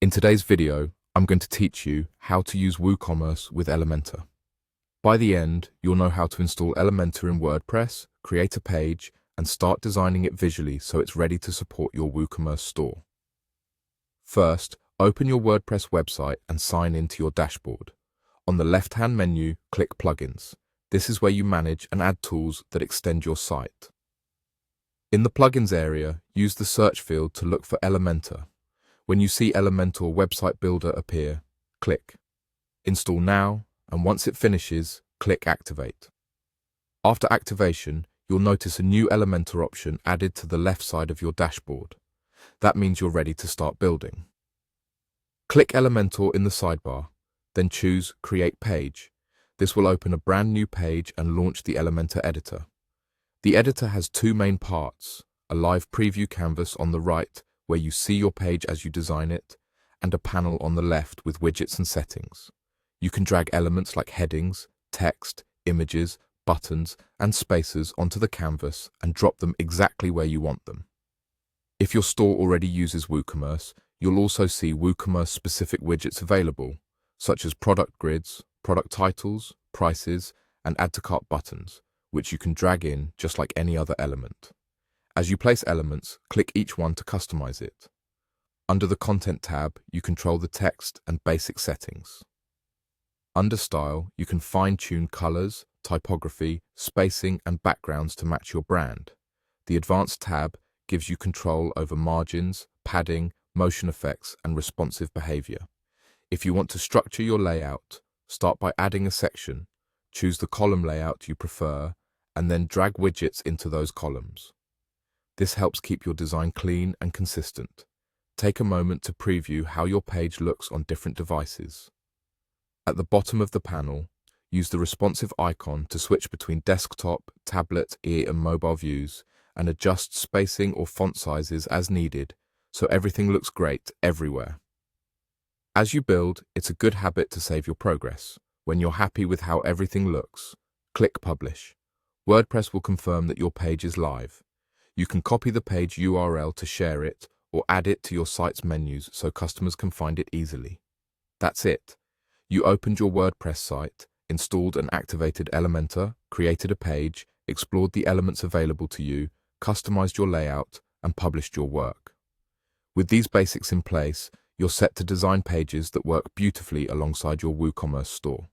In today's video, I'm going to teach you how to use WooCommerce with Elementor. By the end, you'll know how to install Elementor in WordPress, create a page, and start designing it visually so it's ready to support your WooCommerce store. First, open your WordPress website and sign into your dashboard. On the left-hand menu, click Plugins. This is where you manage and add tools that extend your site. In the Plugins area, use the search field to look for Elementor. When you see Elementor Website Builder appear, click Install Now, and once it finishes, click Activate. After activation, you'll notice a new Elementor option added to the left side of your dashboard. That means you're ready to start building. Click Elementor in the sidebar, then choose Create Page. This will open a brand new page and launch the Elementor editor. The editor has two main parts, a live preview canvas on the right, where you see your page as you design it, and a panel on the left with widgets and settings. You can drag elements like headings, text, images, buttons, and spaces onto the canvas and drop them exactly where you want them. If your store already uses WooCommerce, you'll also see WooCommerce-specific widgets available, such as product grids, product titles, prices, and add-to-cart buttons, which you can drag in just like any other element. As you place elements, click each one to customize it. Under the Content tab, you control the text and basic settings. Under Style, you can fine-tune colors, typography, spacing, and backgrounds to match your brand. The Advanced tab gives you control over margins, padding, motion effects, and responsive behavior. If you want to structure your layout, start by adding a section, choose the column layout you prefer, and then drag widgets into those columns. This helps keep your design clean and consistent. Take a moment to preview how your page looks on different devices. At the bottom of the panel, use the responsive icon to switch between desktop, tablet, and mobile views and adjust spacing or font sizes as needed so everything looks great everywhere. As you build, it's a good habit to save your progress. When you're happy with how everything looks, click Publish. WordPress will confirm that your page is live. You can copy the page URL to share it or add it to your site's menus so customers can find it easily. That's it. You opened your WordPress site, installed and activated Elementor, created a page, explored the elements available to you, customized your layout, and published your work. With these basics in place, you're set to design pages that work beautifully alongside your WooCommerce store.